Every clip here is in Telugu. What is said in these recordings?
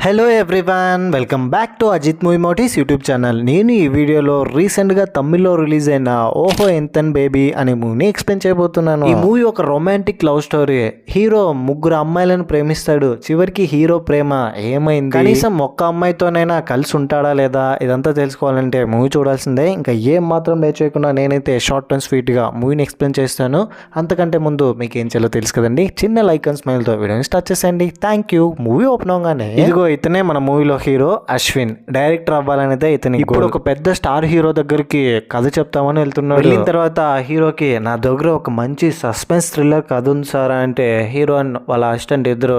Hello everyone, welcome back to Ajith movie మోటీస్ యూట్యూబ్ ఛానల్. నేను ఈ వీడియోలో రీసెంట్గా తమిళ్లో రిలీజ్ అయిన ఓహో ఎంతన్ బేబీ అనే మూవీని ఎక్స్ప్లెయిన్ చేయబోతున్నాను. ఈ మూవీ ఒక రొమాంటిక్ లవ్ స్టోరీ. హీరో ముగ్గురు అమ్మాయిలను ప్రేమిస్తాడు. చివరికి హీరో ప్రేమ ఏమైంది, కనీసం ఒక్క అమ్మాయితోనైనా కలిసి ఉంటాడా లేదా, ఇదంతా తెలుసుకోవాలంటే మూవీ చూడాల్సిందే. ఇంకా ఏం మాత్రం లేట్ చేయకుండా నేనైతే షార్ట్ అండ్ స్వీట్గా మూవీని ఎక్స్ప్లెయిన్ చేస్తాను. అంతకంటే ముందు మీకు ఏం చేయాలో తెలుసు కదండి, చిన్న లైక్ అండ్ స్మైల్తో వీడియోని స్టార్ట్ చేసేయండి. Thank you. మూవీ ఓపెన్ అవగానే ఇదిగో ఇతనే మన మూవీలో హీరో అశ్విన్. డైరెక్టర్ అవ్వాలనేదే ఇతని. ఇప్పుడు ఒక పెద్ద స్టార్ హీరో దగ్గరికి కథ చెప్తామని వెళ్తున్నాడు. వెళ్ళిన తర్వాత హీరోకి నా దగ్గర ఒక మంచి సస్పెన్స్ థ్రిల్లర్ కథ ఉంది సార్ అంటే, హీరో అండ్ వాళ్ళ అసిస్టెంట్ ఇద్దరు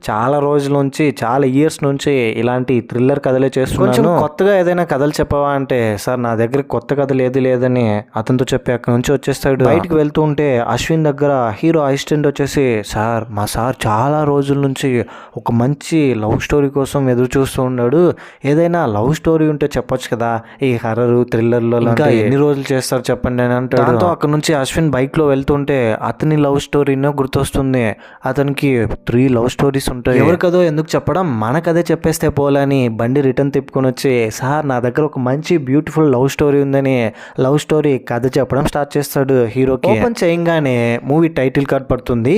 చాలా రోజుల నుంచి, చాలా ఇయర్స్ నుంచి ఇలాంటి థ్రిల్లర్ కథలే చేస్తున్నారు. కొంచెం కొత్తగా ఏదైనా కథలు చెప్పవా అంటే, సార్ నా దగ్గర కొత్త కథ లేదని అతనితో చెప్పి అక్కడ నుంచి వచ్చేస్తాడు. బయటకు వెళ్తూ ఉంటే అశ్విన్ దగ్గర హీరో అసిస్టెంట్ వచ్చేసి, సార్ మా సార్ చాలా రోజుల నుంచి ఒక మంచి లవ్ స్టోరీ కోసం ఎదురు చూస్తూ ఉన్నాడు, ఏదైనా లవ్ స్టోరీ ఉంటే చెప్పొచ్చు కదా, ఈ హర్రర్ థ్రిల్లర్లో ఇంకా ఎన్ని రోజులు చేస్తారు చెప్పండి అని అంటాడు. దాంతో అక్కడ నుంచి అశ్విన్ బైక్లో వెళ్తుంటే అతని లవ్ స్టోరీనో గుర్తొస్తుంది. అతనికి 3 లవ్ స్టోరీస్ ఉంటాయి. ఎవరి కదో ఎందుకు చెప్పడం, మన కథే చెప్పేస్తే పోలని బండి రిటర్న్ తిప్పుకొని వచ్చి, సార్ నా దగ్గర ఒక మంచి బ్యూటిఫుల్ లవ్ స్టోరీ ఉందని లవ్ స్టోరీ కథ చెప్పడం స్టార్ట్ చేస్తాడు హీరోకి. ఓపెన్ చేయగానే మూవీ టైటిల్ కార్డ్ పడుతుంది.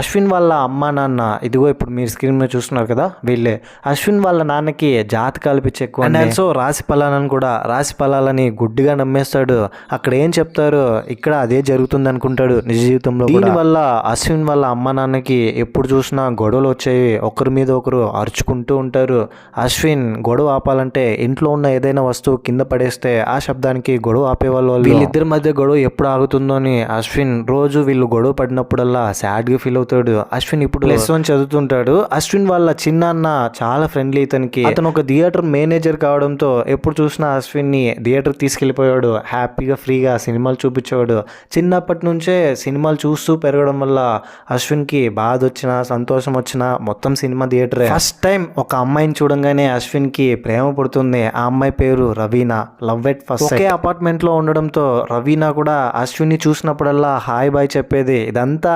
అశ్విన్ వాళ్ళ అమ్మా నాన్న, ఇదిగో ఇప్పుడు మీరు స్క్రీన్ మీద చూస్తున్నారు కదా, వీళ్ళే. అశ్విన్ వాళ్ళ నాన్నకి జాతకాలు పిచ్చి ఎక్కువ, అండ్ ఆల్సో రాశి ఫలాలను కూడా, రాశి ఫలాలని గుడ్డిగా నమ్మేస్తాడు. అక్కడ ఏం చెప్తారు ఇక్కడ అదే జరుగుతుంది అనుకుంటాడు నిజ జీవితంలో. దీనివల్ల అశ్విన్ వాళ్ళ అమ్మ నాన్నకి ఎప్పుడు చూసినా గొడవలు వచ్చాయి, ఒకరి మీద ఒకరు అరుచుకుంటూ ఉంటారు. అశ్విన్ గొడవ ఆపాలంటే ఇంట్లో ఉన్న ఏదైనా వస్తువు కింద పడేస్తే ఆ శబ్దానికి గొడవ ఆపేవాళ్ళు. వీళ్ళిద్దరి మధ్య గొడవ ఎప్పుడు ఆగుతుందో అని అశ్విన్ రోజు వీళ్ళు గొడవ పడినప్పుడల్లా సాడ్ గా ఫీల్ అవుతాడు. అశ్విన్ ఇప్పుడు +1 చదువుతుంటాడు. అశ్విన్ వాళ్ళ చిన్నాన్న చాలా ఫ్రెండ్లీ ఇతనికి. అతను ఒక థియేటర్ మేనేజర్ కావడంతో ఎప్పుడు చూసినా అశ్విన్ ని థియేటర్ తీసుకెళ్లిపోయాడు. హ్యాపీగా ఫ్రీగా సినిమాలు చూపించేవాడు. చిన్నప్పటి నుంచే సినిమాలు చూస్తూ పెరగడం వల్ల అశ్విన్ కి బాధ వచ్చినా సంతోషం వచ్చినా మొత్తం సినిమా థియేటరే. ఫస్ట్ టైం ఒక అమ్మాయిని చూడంగానే అశ్విన్ కి ప్రేమ పుడుతుంది. ఆ అమ్మాయి పేరు Raveena. Love at first sight. Okay apartment లో ఉండడంతో రవీనా కూడా అశ్విన్ ని చూసినప్పుడల్లా హాయ్ బాయ్ చెప్పేది. ఇదంతా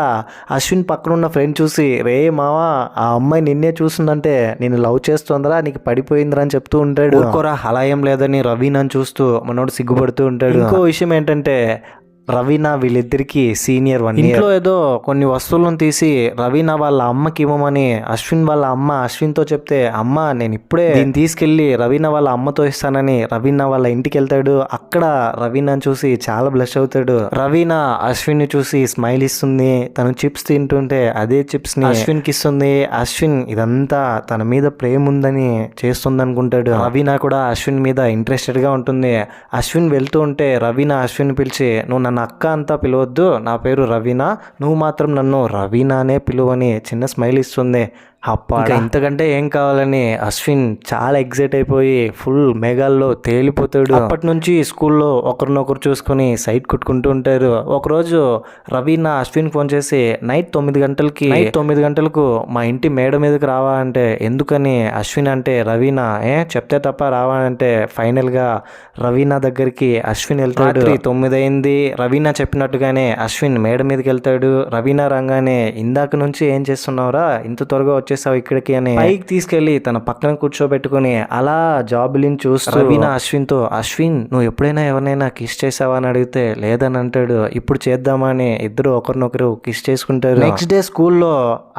అశ్విన్ పక్కన ఉన్న ఫ్రెండ్ చూసి, రే మావా ఆ అమ్మాయి నిన్నే చూస్తుందంటే నేను లవ్ చేస్తుందరా, నీకు పడిపోయిందిరా అని చెప్తూ ఉంటాడు. ఊరుకోరా అలా ఏం లేదని రవీనాని చూస్తూ మనోడు సిగ్గుపడుతూ ఉంటాడు. ఇంకో విషయం ఏంటంటే, రవీనా వీళ్ళిద్దరికి సీనియర్ 1 ఇయర్. ఇంట్లో ఏదో కొన్ని వస్తువులను తీసి రవీనా వాళ్ళ అమ్మకి ఇవ్వమని అశ్విన్ వాళ్ళ అమ్మ అశ్విన్తో చెప్తే, అమ్మ నేను ఇప్పుడే దీన్ని తీసుకెళ్లి రవీనా వాళ్ళ అమ్మతో ఇస్తానని రవీనా వాళ్ళ ఇంటికి వెళ్తాడు. అక్కడ రవీనాని చూసి చాలా బ్లష్ అవుతాడు. రవీనా అశ్విన్ ని చూసి స్మైల్ ఇస్తుంది. తను చిప్స్ తింటుంటే అదే చిప్స్ ని అశ్విన్ కి ఇస్తుంది. అశ్విన్ ఇదంతా తన మీద ప్రేమ ఉందని చేస్తుంది అనుకుంటాడు. రవీనా కూడా అశ్విన్ మీద ఇంట్రెస్టెడ్ గా ఉంటుంది. అశ్విన్ వెళ్తూ ఉంటే రవీనా అశ్విన్ పిలిచి, నువ్వు నన్ను అక్క అంతా పిలవద్దు, నా పేరు రవీనా, నువ్వు మాత్రం నన్ను రవీనానే పిలువని చిన్న స్మైల్ ఇస్తుంది. అప్పా ఇంతకంటే ఏం కావాలని అశ్విన్ చాలా ఎగ్జైట్ అయిపోయి ఫుల్ మేఘాల్లో తేలిపోతాడు. అప్పటి నుంచి స్కూల్లో ఒకరినొకరు చూసుకొని సైట్ కుట్టుకుంటూ ఉంటారు. ఒకరోజు రవీనా అశ్విన్ ఫోన్ చేసి, నైట్ 9 గంటలకు మా ఇంటి మేడ మీదకి రావా అంటే, ఎందుకని అశ్విన్ అంటే, రవీనా చెప్తే తప్ప రావా అంటే, ఫైనల్ గా రవీనా దగ్గరికి అశ్విన్ వెళ్తాడు. 9 అయింది. రవీనా చెప్పినట్టుగానే అశ్విన్ మేడ మీదకి వెళ్తాడు. రవీనా రాగానే, ఇందాక నుంచి ఏం చేస్తున్నావురా, ఇంత త్వరగా వచ్చేసావు ఇక్కడికి అని పైకి తీసుకెళ్లి తన పక్కన కూర్చోబెట్టుకుని అలా జాబులిని చూస్తూ రవీనా అశ్విన్ తో, అశ్విన్ నువ్వు ఎప్పుడైనా ఎవరినైనా కిస్ చేసావా అని అడిగితే లేదని అంటాడు. ఇప్పుడు చేద్దామా అని ఇద్దరు ఒకరినొకరు కిస్ చేసుకుంటారు. నెక్స్ట్ డే స్కూల్లో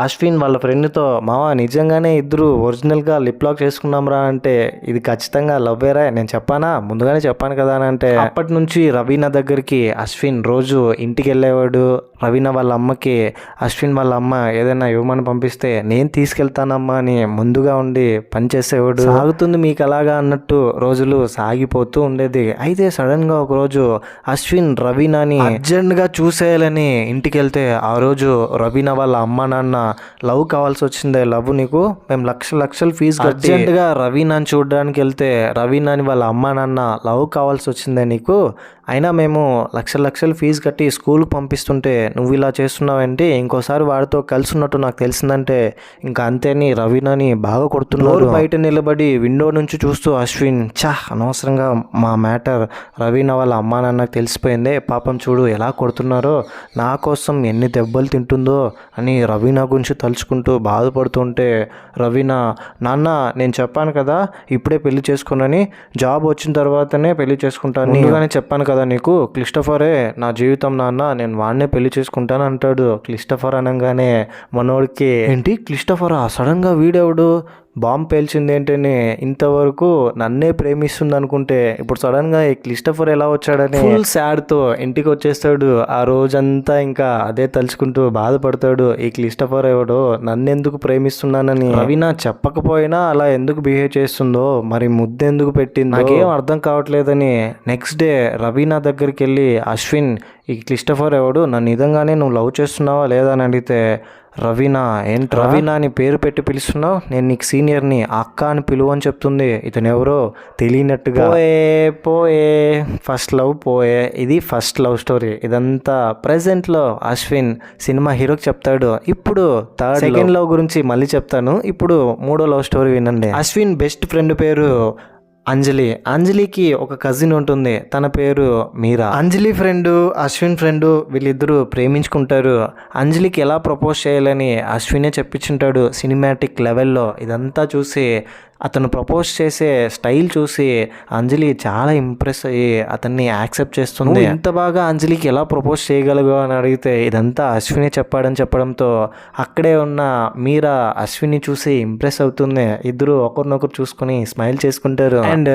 అశ్విన్ వాళ్ళ ఫ్రెండ్ తో, మావా నిజంగానే ఇద్దరు ఒరిజినల్ గా లిప్ లాక్ చేసుకున్నాం రా అంటే, ఇది ఖచ్చితంగా లవ్వేరా, నేను చెప్పానా, ముందుగానే చెప్పాను కదా అని అంటే, అప్పటి నుంచి రవీనా దగ్గరికి అశ్విన్ రోజు ఇంటికి వెళ్ళేవాడు. రవీనా వాళ్ళ అమ్మకి అశ్విన్ వాళ్ళ అమ్మ ఏదైనా ఇవ్వమని పంపిస్తే, నేను తీసుకెళ్తానమ్మా అని ముందుగా ఉండి పనిచేసేవాడు. సాగుతుంది మీకు అలాగా అన్నట్టు రోజులు సాగిపోతూ ఉండేది. అయితే సడన్ గా ఒక రోజు అశ్విన్ రవీనాని అర్జెంట్ గా చూసేయాలని ఇంటికి వెళ్తే, ఆ రోజు రవీనా వాళ్ళ అమ్మ నాన్న, లవ్ కావాల్సి వచ్చిందే, లవ్ నీకు మేము లక్షలు ఫీజు అర్జెంట్ గా రవీనాని చూడడానికి వెళ్తే, రవీనాని వాళ్ళ అమ్మ నాన్న, లవ్ కావాల్సి వచ్చిందే నీకు, అయినా మేము లక్షలు ఫీజు కట్టి స్కూల్కి పంపిస్తుంటే నువ్వు ఇలా చేస్తున్నావంటే ఇంకోసారి వాడితో కలిసి ఉన్నట్టు నాకు తెలిసిందంటే ఇంకా అంతేని రవీనాని బాగా కొడుతున్నారు. బయట నిలబడి విండో నుంచి చూస్తూ అశ్విన్ అనవసరంగా మా మ్యాటర్ రవీనా వాళ్ళ అమ్మా నాన్నకు తెలిసిపోయిందే, పాపం చూడు ఎలా కొడుతున్నారో, నా కోసం ఎన్ని దెబ్బలు తింటుందో అని రవీనా గురించి తలుచుకుంటూ బాధపడుతుంటే రవీనా, నాన్న నేను చెప్పాను కదా ఇప్పుడే పెళ్లి చేసుకున్నాని, జాబ్ వచ్చిన తర్వాతనే పెళ్లి చేసుకుంటాను, ముందుగానే చెప్పాను కదా నీకు, క్లిస్టోఫరే నా జీవితం నాన్న, నేను వాడినే పెళ్లి చేసుకుంటాను అంటాడు. క్లిస్టోఫర్ అనగానే మనోడికి ఏంటి క్లిస్టోఫరా, సడన్గా వీడెవడు, బాంబు పేల్చింది ఏంటని, ఇంతవరకు నన్నే ప్రేమిస్తుంది అనుకుంటే ఇప్పుడు సడన్గా ఈ క్లిస్టోఫర్ ఎలా వచ్చాడని ఫుల్ సాడ్తో ఇంటికి వచ్చేస్తాడు. ఆ రోజంతా ఇంకా అదే తలుచుకుంటూ బాధపడతాడు. ఈ క్లిస్టోఫర్ ఎవడో నన్నెందుకు ప్రేమిస్తున్నానని, రవీనా చెప్పకపోయినా అలా ఎందుకు బిహేవ్ చేస్తుందో, మరి ముద్దెందుకు పెట్టింది నాకేం అర్థం కావట్లేదని నెక్స్ట్ డే రవీనా దగ్గరికి వెళ్ళి అశ్విన్ ఈ క్లిస్టోఫర్ ఎవడు, నన్ను నిజంగానే నువ్వు లవ్ చేస్తున్నావా లేదా అని అడిగితే రవీనా, ఏంటి రవీనా అని పేరు పెట్టి పిలుస్తున్నావు, నేను నీకు సీనియర్ని, అక్క అని పిలువు అని చెప్తుంది. ఇతను ఎవరో తెలియనట్టుగా పోయే ఫస్ట్ లవ్ పోయే. ఇది ఫస్ట్ లవ్ స్టోరీ. ఇదంతా ప్రెజెంట్లో అశ్విన్ సినిమా హీరోకి చెప్తాడు. ఇప్పుడు సెకండ్ లవ్ గురించి మళ్ళీ చెప్తాను. ఇప్పుడు మూడో లవ్ స్టోరీ వినండి. అశ్విన్ బెస్ట్ ఫ్రెండ్ పేరు అంజలికి ఒక కజిన్ ఉంటుంది, తన పేరు మీరా. అంజలి ఫ్రెండ్ అశ్విన్ ఫ్రెండ్ వీళ్ళిద్దరూ ప్రేమించుకుంటారు. అంజలికి ఎలా ప్రపోజ్ చేయాలని అశ్వినే చెప్పించుంటాడు సినిమాటిక్ లెవెల్లో. ఇదంతా చూసి అతను ప్రపోజ్ చేసే స్టైల్ చూసి అంజలి చాలా ఇంప్రెస్ అయ్యి అతన్ని యాక్సెప్ట్ చేస్తుంది. ఇంత బాగా అంజలికి ఎలా ప్రపోజ్ చేయగలగు అని అడిగితే ఇదంతా అశ్వినే చెప్పాడని చెప్పడంతో అక్కడే ఉన్న మీరా అశ్విన్ని చూసి ఇంప్రెస్ అవుతుంది. ఇద్దరు ఒకరినొకరు చూసుకొని స్మైల్ చేసుకుంటారు. అండ్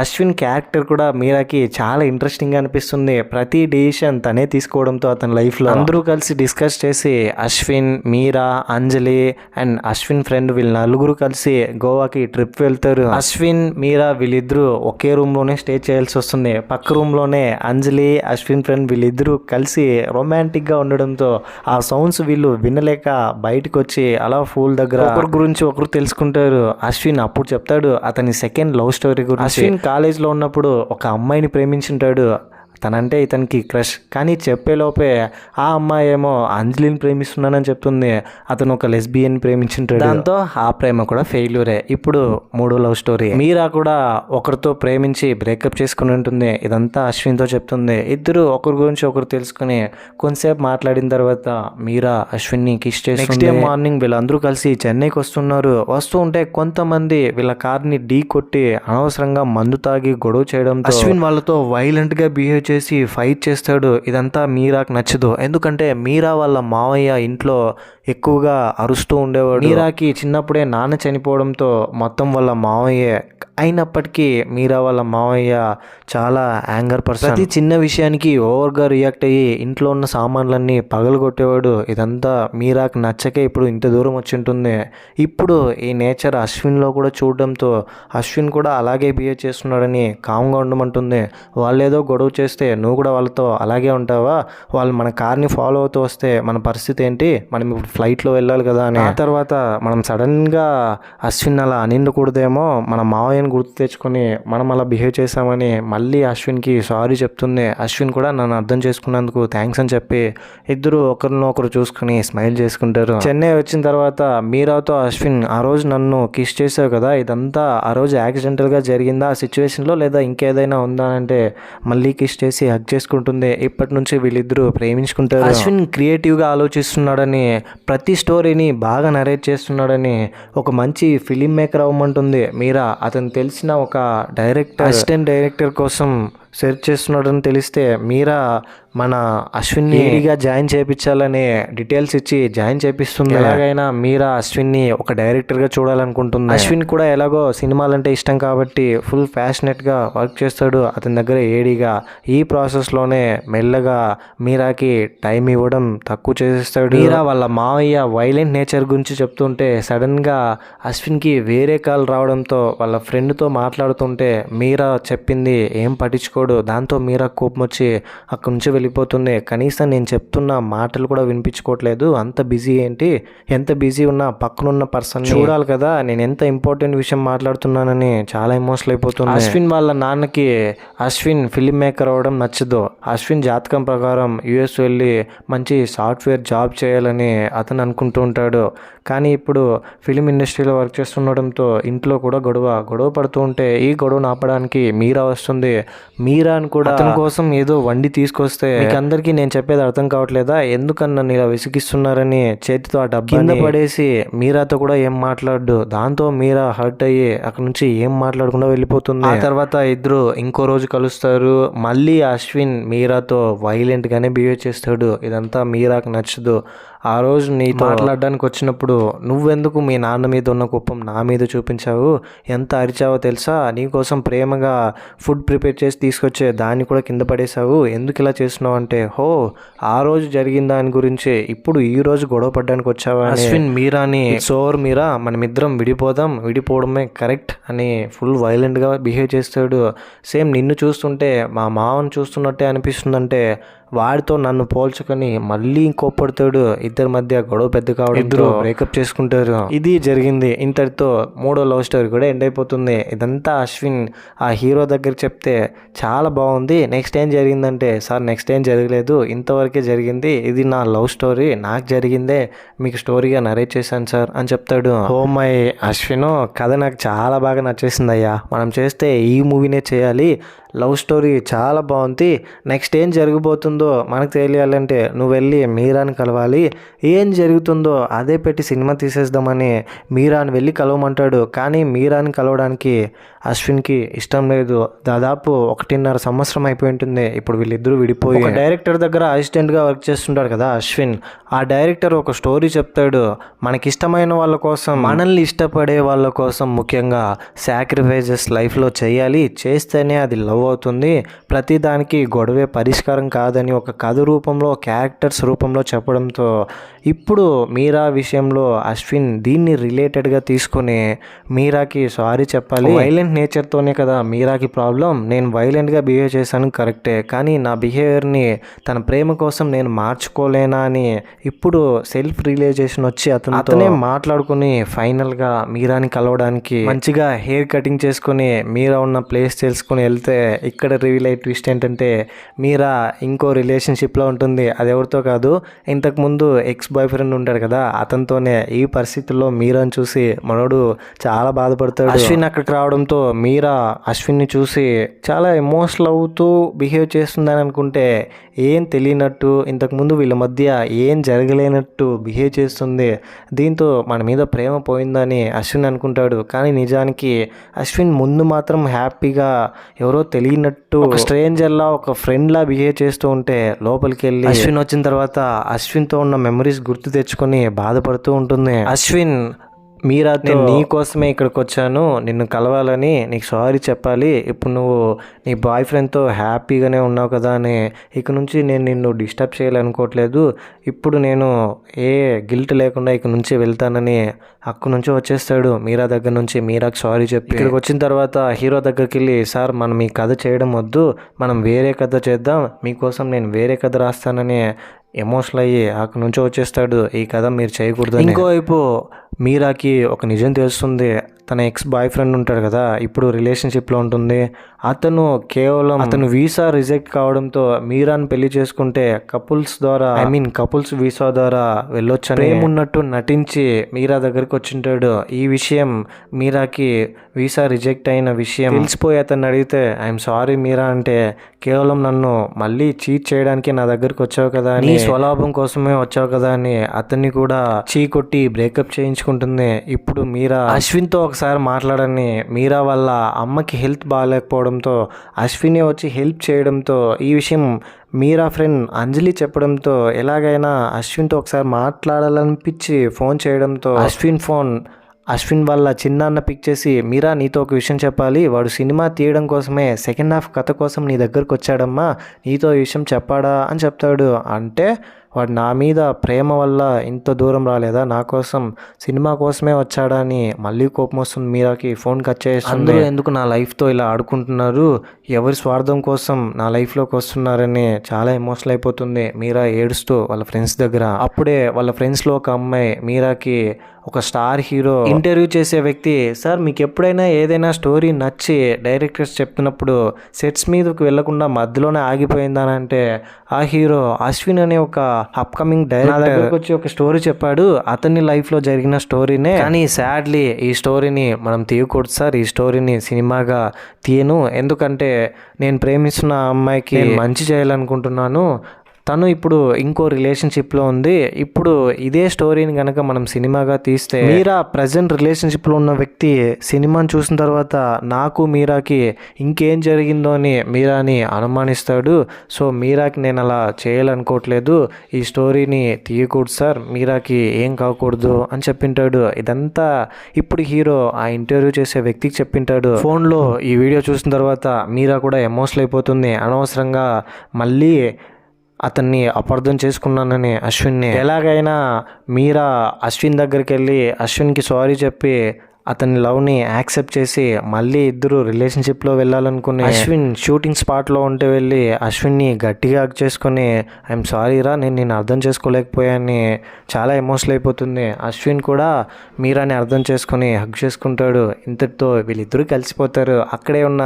అశ్విన్ క్యారెక్టర్ కూడా మీరాకి చాలా ఇంట్రెస్టింగ్గా అనిపిస్తుంది. ప్రతి డిసిషన్ తనే తీసుకోవడంతో అతని లైఫ్లో అందరూ కలిసి డిస్కస్ చేసి అశ్విన్, మీరా, అంజలి అండ్ అశ్విన్ ఫ్రెండ్ వీళ్ళు నలుగురు కలిసి గోవాకి ట్రిప్ వెళ్తారు. అశ్విన్, మీరా వీళ్ళిద్దరూ ఒకే రూమ్లోనే స్టే చేయాల్సి వస్తుంది. పక్క రూమ్లోనే అంజలి, అశ్విన్ ఫ్రెండ్ వీళ్ళిద్దరూ కలిసి రొమాంటిక్గా ఉండడంతో ఆ సౌండ్స్ వీళ్ళు వినలేక బయటకు వచ్చి అలా పూల్ దగ్గర ఒకరి గురించి ఒకరు తెలుసుకుంటారు. అశ్విన్ అప్పుడు చెప్తాడు అతని సెకండ్ లవ్ స్టోరీ గురించి. అశ్విన్ కాలేజ్లో ఉన్నప్పుడు ఒక అమ్మాయిని ప్రేమించుంటాడు. తనంటే ఇతనికి క్రష్, కానీ చెప్పేలోపే ఆ అమ్మాయి ఏమో అంజలిని ప్రేమిస్తున్నానని చెప్తుంది. అతను ఒక లెస్బియన్ ప్రేమించుంటాడు. దాంతో ఆ ప్రేమ కూడా ఫెయిల్యూరే. ఇప్పుడు మూడో లవ్ స్టోరీ. మీరా కూడా ఒకరితో ప్రేమించి బ్రేకప్ చేసుకుని ఉంటుంది. ఇదంతా అశ్విన్తో చెప్తుంది. ఇద్దరు ఒకరి గురించి ఒకరు తెలుసుకుని కొంతసేపు మాట్లాడిన తర్వాత మీరా అశ్విన్ని కిస్ చేస్తుంది. నెక్స్ట్ డే మార్నింగ్ వీళ్ళందరూ కలిసి చెన్నైకి వస్తూ ఉంటే కొంతమంది వీళ్ళ కార్ని ఢీ కొట్టి అనవసరంగా మందు తాగి గొడవ చేయడం అశ్విన్ వాళ్ళతో వైలెంట్ గా బిహేవ్ చేసి ఫైట్ చేస్తాడు. ఇదంతా మీరాకు నచ్చదు. ఎందుకంటే మీరా వాళ్ళ మావయ్య ఇంట్లో ఎక్కువగా అరుస్తూ ఉండేవాడు. మీరాకి చిన్నప్పుడే నాన్న చనిపోవడంతో మొత్తం వాళ్ళ మావయ్యే. అయినప్పటికీ మీరా వాళ్ళ మావయ్య చాలా యాంగర్ పర్సన్. ప్రతి చిన్న విషయానికి ఓవర్గా రియాక్ట్ అయ్యి ఇంట్లో ఉన్న సామాన్లన్నీ పగలగొట్టేవాడు. ఇదంతా మీరాకు నచ్చకే ఇప్పుడు ఇంత దూరం వచ్చి ఉంటుంది. ఇప్పుడు ఈ నేచర్ అశ్విన్లో కూడా చూడడంతో అశ్విన్ కూడా అలాగే బిహేవ్ చేస్తున్నాడని కామ్గా ఉండమంటుంది. వాళ్ళేదో గొడవ చేస్తే నువ్వు కూడా వాళ్ళతో అలాగే ఉంటావా, వాళ్ళు మన కార్ని ఫాలో అవుతూ వస్తే మన పరిస్థితి ఏంటి, మనం ఇప్పుడు ఫ్లైట్లో వెళ్ళాలి కదా అని. ఆ తర్వాత మనం సడన్గా అశ్విన్ అలా అనిండకూడదేమో, మన మావయ్యని గుర్తు తెచ్చుకొని మనం అలా బిహేవ్ చేసామని మళ్ళీ అశ్విన్కి సారీ చెప్తుంది. అశ్విన్ కూడా నన్ను అర్థం చేసుకున్నందుకు థ్యాంక్స్ అని చెప్పి ఇద్దరు ఒకరినొకరు చూసుకుని స్మైల్ చేసుకుంటారు. చెన్నై వచ్చిన తర్వాత మీరాతో అశ్విన్, ఆ రోజు నన్ను కిస్ చేసావు కదా, ఇదంతా ఆ రోజు యాక్సిడెంటల్గా జరిగిందా ఆ సిచ్యువేషన్లో లేదా ఇంకేదైనా ఉందా అంటే మళ్ళీ కిస్ చేసి హగ్ చేసుకుంటుంది. ఇప్పటి నుంచి వీళ్ళిద్దరూ ప్రేమించుకుంటారు. అశ్విన్ క్రియేటివ్గా ఆలోచిస్తున్నాడని, ప్రతి స్టోరీని బాగా నరేట్ చేస్తున్నాడని, ఒక మంచి ఫిలిం మేకర్ అవ్వమంటుంది మీరా. అతను తెలిసిన ఒక అసిస్టెంట్ డైరెక్టర్ కోసం సెర్చ్ చేస్తున్నాడని తెలిస్తే మీరా మన అశ్విన్ని ఏడిగా జాయిన్ చేయించాలని డీటెయిల్స్ ఇచ్చి జాయిన్ చేపిస్తుంది. ఎలాగైనా మీరా అశ్విన్ని ఒక డైరెక్టర్గా చూడాలనుకుంటుంది. అశ్విన్ కూడా ఎలాగో సినిమాలంటే ఇష్టం కాబట్టి ఫుల్ ప్యాషనెట్గా వర్క్ చేస్తాడు అతని దగ్గర ఏడిగా. ఈ ప్రాసెస్లోనే మెల్లగా మీరాకి టైం ఇవ్వడం తక్కువ చేసేస్తాడు. మీరా వాళ్ళ మావయ్య వైలెంట్ నేచర్ గురించి చెప్తుంటే సడన్గా అశ్విన్కి వేరే కాల్ రావడంతో వాళ్ళ ఫ్రెండ్తో మాట్లాడుతుంటే మీరా చెప్పింది ఏం పట్టించుకోడు. దాంతో మీరా కోపం వచ్చి అక్కడి నుంచి వెళ్ళిపోతుంది. కనీసం నేను చెప్తున్న మాటలు కూడా వినిపించుకోవట్లేదు. అంత బిజీ ఏంటి, ఎంత బిజీ ఉన్నా పక్కనున్న పర్సన్ చూడాలి కదా నేను ఎంత ఇంపార్టెంట్ విషయం మాట్లాడుతున్నానని చాలా ఎమోషనల్ అయిపోతుంది. అశ్విన్ వాళ్ళ నాన్నకి అశ్విన్ ఫిలిం మేకర్ అవ్వడం నచ్చదు. అశ్విన్ జాతకం ప్రకారం యుఎస్ వెళ్ళి మంచి సాఫ్ట్వేర్ జాబ్ చేయాలని అతను అనుకుంటూ ఉంటాడు. కానీ ఇప్పుడు ఫిలిం ఇండస్ట్రీలో వర్క్ చేస్తుండడంతో ఇంట్లో కూడా గొడవ పడుతూ ఉంటే ఈ గొడవను ఆపడానికి మీరా వస్తుంది. మీరాని కూడా అతని కోసం ఏదో వండి తీసుకొస్తే మీకు అందరికీ నేను చెప్పేది అర్థం కావట్లేదా, ఎందుకన్నా నన్ను ఇలా విసిగిస్తున్నారని చేతితో ఆ డబ్బా కింద పడేసి మీరాతో కూడా ఏం మాట్లాడు. దాంతో మీరా హర్ట్ అయ్యి అక్కడ నుంచి ఏం మాట్లాడకుండా వెళ్ళిపోతుంది. ఆ తర్వాత ఇద్దరు ఇంకో రోజు కలుస్తారు. మళ్ళీ అశ్విన్ మీరాతో వైలెంట్ గానే బిహేవ్ చేస్తాడు. ఇదంతా మీరాకు నచ్చదు. ఆ రోజు నీతో మాట్లాడడానికి వచ్చినప్పుడు నువ్వెందుకు మీ నాన్న మీద ఉన్న కోపం నా మీద చూపించావు, ఎంత అరిచావో తెలుసా, నీకోసం ప్రేమగా ఫుడ్ ప్రిపేర్ చేసి తీసుకొచ్చే దాన్ని కూడా కింద పడేసావు, ఎందుకు ఇలా చేస్తున్నావు అంటే ఆ రోజు జరిగిన దాని గురించి ఇప్పుడు ఈ రోజు గొడవ పడ్డానికి వచ్చావా. అశ్విన్ మీరాని సోర్ మీరా మనమిద్దరం విడిపోవడమే కరెక్ట్ అని ఫుల్ వైలెంట్గా బిహేవ్ చేస్తాడు. సేమ్ నిన్ను చూస్తుంటే మా మామను చూస్తున్నట్టే అనిపిస్తుందంటే వాడితో నన్ను పోల్చుకొని మళ్ళీ కోప్పడతాడు. ఇద్దరి మధ్య గొడవ పెద్ద కావడం, ఇద్దరు బ్రేకప్ చేసుకుంటారు. ఇది జరిగింది. ఇంతటితో 3వ లవ్ స్టోరీ కూడా ఎండ్ అయిపోతుంది. ఇదంతా అశ్విన్ ఆ హీరో దగ్గర చెప్తే చాలా బాగుంది, నెక్స్ట్ ఏం జరిగిందంటే సార్ నెక్స్ట్ ఏం జరగలేదు, ఇంతవరకే జరిగింది, ఇది నా లవ్ స్టోరీ, నాకు జరిగిందే మీకు స్టోరీగా నరేట్ చేశాను సార్ అని చెప్తాడు. ఓ మై అశ్విన్, కథ నాకు చాలా బాగా నచ్చేసింది అయ్యా, మనం చేస్తే ఈ మూవీనే చేయాలి, లవ్ స్టోరీ చాలా బాగుంది, నెక్స్ట్ ఏం జరగబోతుందో మనకు తెలియాలంటే నువ్వు వెళ్ళి మీరాని కలవాలి, ఏం జరుగుతుందో అదే పెట్టి సినిమా తీసేద్దామని మీరాని వెళ్ళి కలవమంటాడు. కానీ మీరాని కలవడానికి అశ్విన్కి ఇష్టం లేదు. దాదాపు 1.5 సంవత్సరం అయిపోయి ఉంటుంది ఇప్పుడు వీళ్ళిద్దరూ విడిపోయి. ఒక డైరెక్టర్ దగ్గర అసిస్టెంట్గా వర్క్ చేస్తుంటాడు కదా అశ్విన్. ఆ డైరెక్టర్ ఒక స్టోరీ చెప్తాడు, మనకిష్టమైన వాళ్ళ కోసం, మనల్ని ఇష్టపడే వాళ్ళ కోసం ముఖ్యంగా సాక్రిఫైజెస్ లైఫ్లో చేయాలి, చేస్తేనే అది లవ్ అవుతుంది, ప్రతిదానికి గొడవే పరిష్కారం కాదని ఒక కథ రూపంలో క్యారెక్టర్స్ రూపంలో చెప్పడంతో ఇప్పుడు మీరా విషయంలో అశ్విన్ దీన్ని రిలేటెడ్గా తీసుకొని మీరాకి సారీ చెప్పాలి. వైలెంట్ నేచర్తోనే కదా మీరాకి ప్రాబ్లం, నేను వైలెంట్గా బిహేవ్ చేశాను కరెక్టే, కానీ నా బిహేవియర్ని తన ప్రేమ కోసం నేను మార్చుకోలేనా అని ఇప్పుడు సెల్ఫ్ రియలైజేషన్ వచ్చి అతనే మాట్లాడుకుని ఫైనల్గా మీరాని కలవడానికి మంచిగా హెయిర్ కటింగ్ చేసుకొని మీరా ఉన్న ప్లేస్ తెలుసుకొని వెళ్తే ఇక్కడ రివీల్ అయ్యే ట్విస్ట్ ఏంటంటే మీరా ఇంకో రిలేషన్షిప్లో ఉంటుంది. అది ఎవరితో కాదు, ఇంతకుముందు ఎక్స్ బాయ్ ఫ్రెండ్ ఉంటాడు కదా అతనితోనే. ఈ పరిస్థితుల్లో మీరాని చూసి మనోడు చాలా బాధపడతాడు. అశ్విన్ అక్కడికి రావడంతో మీరా అశ్విన్ని చూసి చాలా ఎమోషనల్ అవుతూ బిహేవ్ చేస్తుందని అనుకుంటే ఏం తెలియనట్టు, ఇంతకుముందు వీళ్ళ మధ్య ఏం జరగలేనట్టు బిహేవ్ చేస్తుంది. దీంతో మన మీద ప్రేమ పోయిందని అశ్విన్ అనుకుంటాడు. కానీ నిజానికి అశ్విన్ ముందు మాత్రం హ్యాపీగా ఎవరో తెలియనట్టు ఒక స్ట్రేంజర్లా ఒక ఫ్రెండ్లా బిహేవ్ చేస్తూ ఉంటే లోపలికి వెళ్ళి అశ్విన్ వచ్చిన తర్వాత అశ్విన్తో ఉన్న మెమరీస్ గుర్తు తెచ్చుకొని బాధపడుతూ ఉంటుంది. అశ్విన్ మీరా నేను నీ కోసమే ఇక్కడికి వచ్చాను, నిన్ను కలవాలని, నీకు సారీ చెప్పాలి, ఇప్పుడు నువ్వు నీ బాయ్ ఫ్రెండ్తో హ్యాపీగానే ఉన్నావు కదా అని, ఇక నుంచి నేను నిన్ను డిస్టర్బ్ చేయాలనుకోవట్లేదు, ఇప్పుడు నేను ఏ గిల్ట్ లేకుండా ఇక నుంచి వెళ్తానని అక్కడి నుంచి వచ్చేస్తాడు మీరా దగ్గర నుంచి. మీరాకి సారీ చెప్పి ఇక్కడికి వచ్చిన తర్వాత హీరో దగ్గరికి వెళ్ళి సార్ మనం ఈ కథ చేయడం వద్దు, మనం వేరే కథ చేద్దాం, మీకోసం నేను వేరే కథ రాస్తానని ఎమోషనల్ అయ్యి అక్కడి నుంచి వచ్చేస్తాడు. ఈ కథ మీరు చేయకూడదు. ఇంకోవైపు మీరాకి ఒక నిజం తెలుస్తుంది, తన ఎక్స్ బాయ్ ఫ్రెండ్ ఉంటాడు కదా ఇప్పుడు రిలేషన్షిప్లో ఉంటుంది, అతను వీసా రిజెక్ట్ కావడంతో మీరాని పెళ్లి చేసుకుంటే కపుల్స్ వీసా ద్వారా వెళ్ళొచ్చని ఉన్నట్టు నటించి మీరా దగ్గరికి వచ్చింటాడు. ఈ విషయం మీరాకి వీసా రిజెక్ట్ అయిన విషయం తెలిసిపోయి అతన్ని అడిగితే ఐఎమ్ సారీ మీరా అంటే, కేవలం నన్ను మళ్ళీ చీట్ చేయడానికి నా దగ్గరికి వచ్చావు కదా అని, స్వలాభం కోసమే వచ్చావు కదా అని అతన్ని కూడా చీకొట్టి బ్రేకప్ చేయించుకుంటుంది. ఇప్పుడు మీరా అశ్విన్తో ఒకసారి మాట్లాడని, మీరా వాళ్ళ అమ్మకి హెల్త్ బాగాలేకపోవడంతో అశ్వినే వచ్చి హెల్ప్ చేయడంతో ఈ విషయం మీరా ఫ్రెండ్ అంజలి చెప్పడంతో ఎలాగైనా అశ్విన్తో ఒకసారి మాట్లాడాలనిపించి ఫోన్ చేయడంతో అశ్విన్ వాళ్ళ చిన్నాన్న పిక్ చేసి మీరా నీతో ఒక విషయం చెప్పాలి, వాడు సినిమా తీయడం కోసమే సెకండ్ హాఫ్ కథ కోసం నీ దగ్గరకు వచ్చాడమ్మా, నీతో ఈ విషయం చెప్పాడా అని చెప్తాడు. అంటే వాడు నా మీద ప్రేమ వల్ల ఇంత దూరం రాలేదా, నా కోసం సినిమా కోసమే వచ్చాడా అని మళ్ళీ కోపం వస్తుంది మీరాకి. ఫోన్ కట్ చేస్తుంది. అందరూ ఎందుకు నా లైఫ్తో ఇలా ఆడుకుంటున్నారు, ఎవరి స్వార్థం కోసం నా లైఫ్లోకి వస్తున్నారని చాలా ఎమోషనల్ అయిపోతుంది మీరా ఏడుస్తూ వాళ్ళ ఫ్రెండ్స్ దగ్గర. అప్పుడే వాళ్ళ ఫ్రెండ్స్లో ఒక అమ్మాయి మీరాకి ఒక స్టార్ హీరో ఇంటర్వ్యూ చేసే వ్యక్తి, సార్ మీకు ఎప్పుడైనా ఏదైనా స్టోరీ నచ్చి డైరెక్టర్స్ చెప్తున్నప్పుడు సెట్స్ మీదకి వెళ్లకుండా మధ్యలోనే ఆగిపోయిందానంటే ఆ హీరో అశ్విన్ అనే ఒక అప్కమింగ్ డైరెక్టర్ వచ్చి ఒక స్టోరీ చెప్పాడు, అతని లైఫ్లో జరిగిన స్టోరీనే. కానీ సాడ్లీ ఈ స్టోరీని మనం తీయకూడదు సార్, ఈ స్టోరీని సినిమాగా తీయను, ఎందుకంటే నేను ప్రేమిస్తున్న అమ్మాయికి నేను మంచి చేయాలనుకుంటున్నాను, తను ఇప్పుడు ఇంకో రిలేషన్షిప్లో ఉంది, ఇప్పుడు ఇదే స్టోరీని కనుక మనం సినిమాగా తీస్తే మీరా ప్రజెంట్ రిలేషన్షిప్లో ఉన్న వ్యక్తి సినిమాని చూసిన తర్వాత నాకు మీరాకి ఇంకేం జరిగిందో అని మీరాని అనుమానిస్తాడు. సో మీరాకి నేను అలా చేయాలనుకోవట్లేదు, ఈ స్టోరీని తీయకూడదు సార్, మీరాకి ఏం కాకూడదు అని చెప్పింటాడు. ఇదంతా ఇప్పుడు హీరో ఆ ఇంటర్వ్యూ చేసే వ్యక్తికి చెప్పింటాడు. ఫోన్లో ఈ వీడియో చూసిన తర్వాత మీరా కూడా ఎమోషనల్ అయిపోతుంది. అనవసరంగా మళ్ళీ అతన్ని అపార్థం చేసుకున్నానని అశ్విన్ని ఎలాగైనా మీరా అశ్విన్ దగ్గరికి వెళ్ళి అశ్విన్కి సారీ చెప్పి అతని లవ్ని యాక్సెప్ట్ చేసి మళ్ళీ ఇద్దరు రిలేషన్షిప్లో వెళ్ళాలనుకుని అశ్విన్ షూటింగ్ స్పాట్లో ఉంటే వెళ్ళి అశ్విన్ని గట్టిగా హగ్ చేసుకొని ఐఎమ్ సారీ రా, నేను అర్థం చేసుకోలేకపోయాని చాలా ఎమోషనల్ అయిపోతుంది. అశ్విన్ కూడా మీరాని అర్థం చేసుకొని హగ్ చేసుకుంటాడు. ఇంతటితో వీళ్ళిద్దరూ కలిసిపోతారు. అక్కడే ఉన్న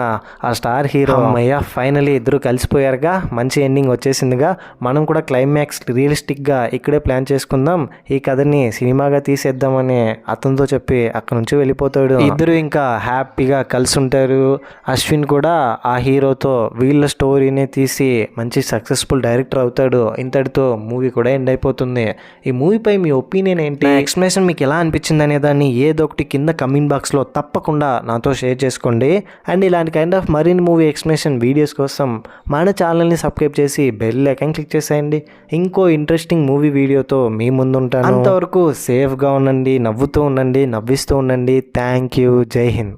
ఆ స్టార్ హీరో అమ్మయ్య ఫైనలీ ఇద్దరు కలిసిపోయారుగా, మంచి ఎండింగ్ వచ్చేసిందిగా, మనం కూడా క్లైమాక్స్ రియలిస్టిక్గా ఇక్కడే ప్లాన్ చేసుకుందాం, ఈ కథని సినిమాగా తీసేద్దామని అతనితో చెప్పి అక్కడ నుంచి వెళ్ళిపోతాడు. ఇద్దరు ఇంకా హ్యాపీగా కలిసి ఉంటారు. అశ్విన్ కూడా ఆ హీరోతో వీళ్ళ స్టోరీనే తీసి మంచి సక్సెస్ఫుల్ డైరెక్టర్ అవుతాడు. ఇంతటితో మూవీ కూడా ఎండ్ అయిపోతుంది. ఈ మూవీపై మీ ఒపీనియన్ ఏంటి, ఎక్స్ప్లెనేషన్ మీకు ఎలా అనిపించింది అనే దాన్ని ఏదో ఒకటి కింద కమెంట్ బాక్స్లో తప్పకుండా నాతో షేర్ చేసుకోండి. అండ్ ఇలాంటి కైండ్ ఆఫ్ మరిన్ని మూవీ ఎక్స్ప్లెనేషన్ వీడియోస్ కోసం మన ఛానల్ని సబ్స్క్రైబ్ చేసి బెల్ ఐకాన్ క్లిక్ చేసేయండి. ఇంకో ఇంట్రెస్టింగ్ మూవీ వీడియోతో మీ ముందు ఉంటాను. అంతవరకు సేఫ్గా ఉండండి, నవ్వుతూ ఉండండి, నవ్విస్తూ ఉండండి. Thank you. జై హింద్.